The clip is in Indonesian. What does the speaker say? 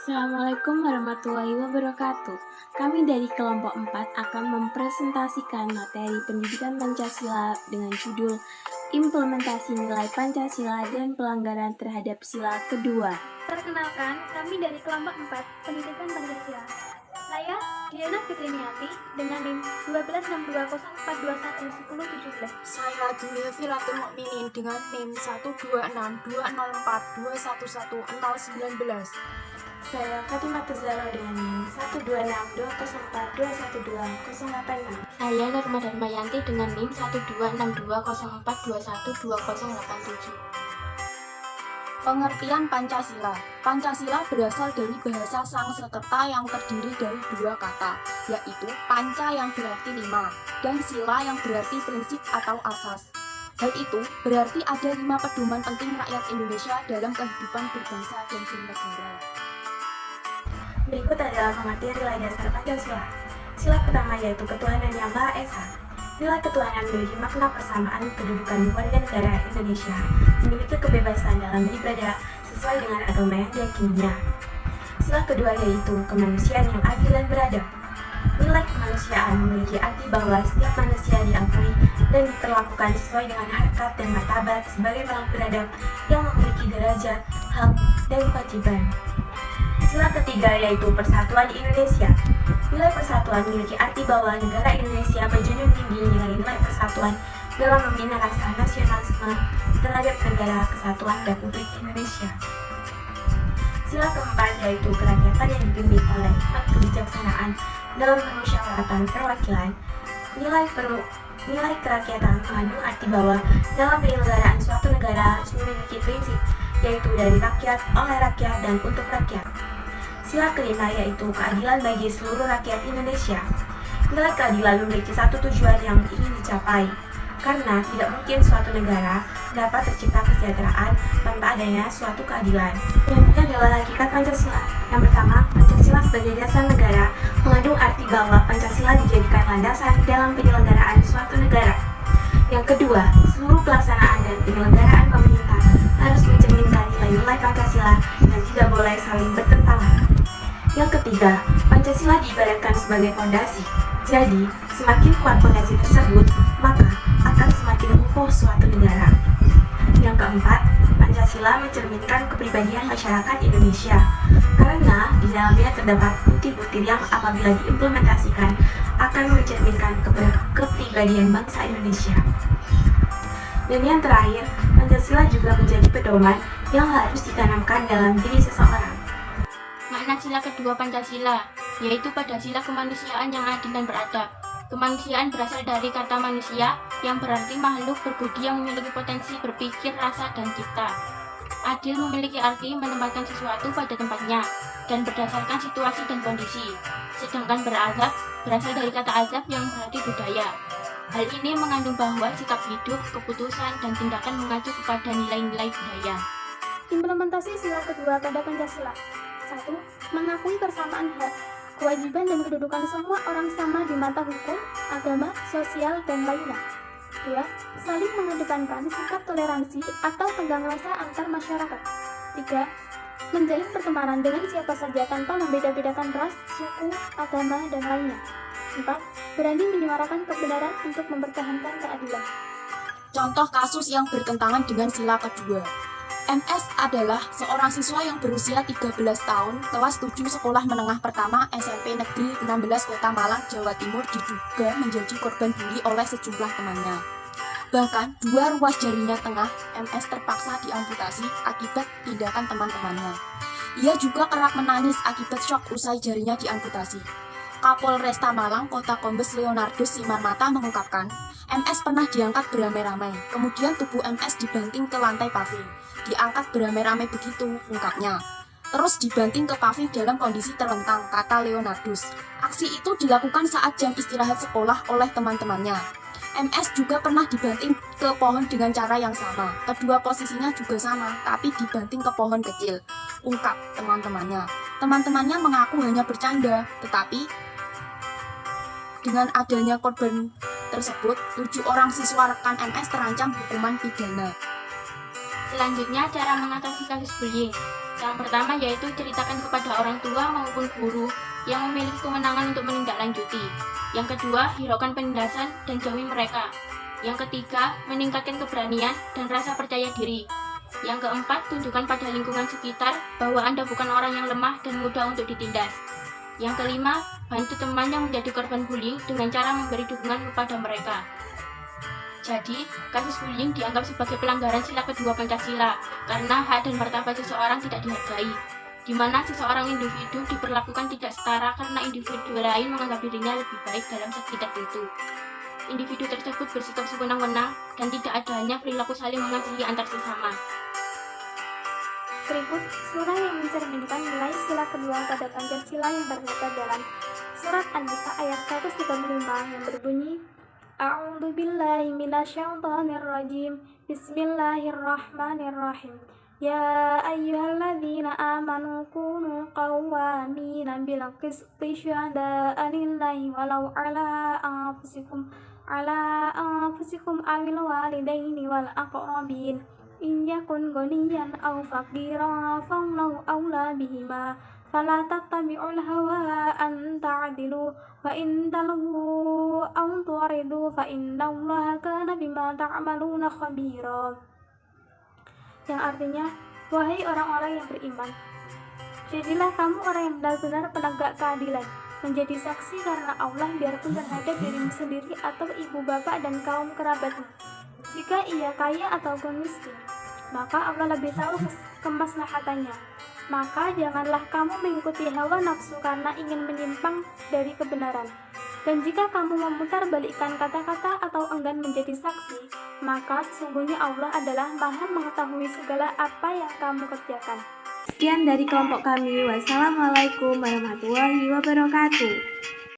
Assalamualaikum warahmatullahi wabarakatuh. Kami dari kelompok 4 akan mempresentasikan materi pendidikan Pancasila dengan judul Implementasi Nilai Pancasila dan Pelanggaran Terhadap Sila Kedua. Perkenalkan, kami dari kelompok 4 Pendidikan Pancasila. Saya Diana Fitriniati dengan NIM 126204211017. Saya Julia Filatul Mukminin dengan NIM 1262042110019. Saya Fatimah Tuzalo dengan NIM 1262042121086. Saya Nurma Darmayanti dengan NIM 1262042122087. Pengertian Pancasila. Pancasila berasal dari bahasa Sanskerta yang terdiri dari dua kata, yaitu panca yang berarti 5 dan sila yang berarti prinsip atau asas. Hal itu berarti ada 5 pedoman penting rakyat Indonesia dalam kehidupan berbangsa dan bernegara. Berikut adalah pengertian nilai dasar Pancasila. Sila pertama yaitu ketuhanan yang Maha Esa. Nilai ketuhanan memiliki makna persamaan kedudukan warga negara Indonesia, memiliki kebebasan dalam beribadah sesuai dengan agama yang diyakininya. Sila kedua yaitu kemanusiaan yang adil dan beradab. Nilai kemanusiaan memiliki arti bahwa setiap manusia diakui dan diperlakukan sesuai dengan harkat dan martabat sebagai makhluk beradab yang memiliki derajat, hak, dan kewajiban. Sila ketiga yaitu persatuan Indonesia. Nilai persatuan memiliki arti bahwa negara Indonesia menjunjung tinggi nilai-nilai persatuan dalam membina rasa nasionalisme terhadap negara kesatuan Republik Indonesia. Sila keempat yaitu kerakyatan yang dipimpin oleh hikmat kebijaksanaan dalam permusyawaratan perwakilan. Nilai kerakyatan mengandung arti bahwa dalam penyelenggaraan suatu negara harus memiliki prinsip, yaitu dari rakyat, oleh rakyat, dan untuk rakyat. Sila kelima yaitu keadilan bagi seluruh rakyat Indonesia. Nilai keadilan memiliki satu tujuan yang ingin dicapai, karena tidak mungkin suatu negara dapat tercipta kesejahteraan tanpa adanya suatu keadilan. Yang ini adalah hakikat Pancasila. Yang pertama, Pancasila sebagai dasar negara mengandung arti bahwa Pancasila dijadikan landasan dalam penyelenggaraan suatu negara. Yang kedua, seluruh pelaksanaan dan penyelenggaraan pemerintah harus mencerminkan nilai-nilai Pancasila dan tidak boleh saling bertentangan. Yang ketiga, Pancasila diibaratkan sebagai fondasi. Jadi, semakin kuat fondasi tersebut, maka akan semakin kokoh suatu negara. Yang keempat, Pancasila mencerminkan kepribadian masyarakat Indonesia, karena di dalamnya terdapat butir-butir yang apabila diimplementasikan akan mencerminkan kepribadian bangsa Indonesia. Dan yang terakhir, Pancasila juga menjadi pedoman yang harus ditanamkan dalam diri seseorang. Makna sila kedua Pancasila, yaitu pada sila kemanusiaan yang adil dan beradab. Kemanusiaan berasal dari kata manusia, yang berarti makhluk berbudi yang memiliki potensi berpikir, rasa, dan cipta. Adil memiliki arti menempatkan sesuatu pada tempatnya, dan berdasarkan situasi dan kondisi. Sedangkan beradab berasal dari kata adab yang berarti budaya. Hal ini mengandung bahwa sikap hidup, keputusan, dan tindakan mengacu kepada nilai-nilai budaya. Implementasi sila kedua pada Pancasila. 1. Mengakui persamaan hak, kewajiban dan kedudukan semua orang sama di mata hukum, agama, sosial, dan lainnya. 2. Saling mengedepankan sikap toleransi atau tenggang rasa antar masyarakat. 3. Menjalin pertemanan dengan siapa saja tanpa membeda-bedakan ras, suku, agama, dan lainnya. 4. Berani menyuarakan kebenaran untuk mempertahankan keadilan. Contoh kasus yang bertentangan dengan sila kedua. MS adalah seorang siswa yang berusia 13 tahun, kelas 7 sekolah menengah pertama SMP Negeri 16 Kota Malang, Jawa Timur diduga menjadi korban bully oleh sejumlah temannya. Bahkan, 2 ruas jarinya tengah MS terpaksa diamputasi akibat tindakan teman-temannya. Ia juga kerap menangis akibat syok usai jarinya diamputasi. Kapolresta Malang, Kota Kombes Leonardus Simarmata mengungkapkan, MS pernah diangkat beramai-ramai, kemudian tubuh MS dibanting ke lantai paving. Diangkat beramai-ramai begitu, ungkapnya. Terus dibanting ke paving dalam kondisi terlentang, kata Leonardus. Aksi itu dilakukan saat jam istirahat sekolah oleh teman-temannya. MS juga pernah dibanting ke pohon dengan cara yang sama. Kedua posisinya juga sama, tapi dibanting ke pohon kecil, ungkap teman-temannya. Teman-temannya mengaku hanya bercanda, tetapi dengan adanya korban tersebut, 7 orang siswa rekan MS terancam hukuman pidana. Selanjutnya, cara mengatasi kasus bullying. Yang pertama yaitu ceritakan kepada kepada orang tua maupun guru yang memiliki kewenangan untuk menindaklanjuti. Yang kedua, hiraukan penindasan dan jauhi mereka. Yang ketiga, meningkatkan keberanian dan rasa percaya diri. Yang keempat, tunjukkan pada lingkungan sekitar bahwa Anda bukan orang yang lemah dan mudah untuk ditindas. Yang kelima, bantu teman yang menjadi korban bullying dengan cara memberi dukungan kepada mereka. Jadi, kasus bullying dianggap sebagai pelanggaran sila kedua Pancasila karena hak dan martabat seseorang tidak dihargai, di mana seseorang individu diperlakukan tidak setara karena individu lain menganggap dirinya lebih baik dalam segi tertentu. Individu tersebut bersikap sewenang-wenang dan tidak adanya perilaku saling mengasihi antar sesama. Berikut surah yang mencerminkan nilai sila kedua pada Pancasila yang terdapat dalam Surat An-Nisa ayat 135 yang berbunyi, A'udzu billahi minasyaitonir rajim. Bismillahirrahmanirrahim. Ya ayyuhalladzina amanu kunu qawwamina bil qisti syuhada'a lillahi walau ala anfusikum awil walidaini wal aqrabin in yakun ghaniyan aw faqiran fallahu awla bihima fala tattabi'ul hawa an ta'dilu wa in talwu aw tu'ridu fa innallaha kana bima ta'maluna khabira. Yang artinya, wahai orang-orang yang beriman, jadilah kamu orang yang benar-benar penegak keadilan, menjadi saksi karena Allah biarpun terhadap dirimu sendiri atau ibu bapak dan kaum kerabatmu. Jika ia kaya ataupun miskin, maka Allah lebih tahu kemaslahatannya. Maka janganlah kamu mengikuti hawa nafsu karena ingin menyimpang dari kebenaran. Dan jika kamu memutarbalikkan kata-kata atau enggan menjadi saksi, maka sesungguhnya Allah adalah Maha mengetahui segala apa yang kamu kerjakan. Sekian dari kelompok kami. Wassalamualaikum warahmatullahi wabarakatuh.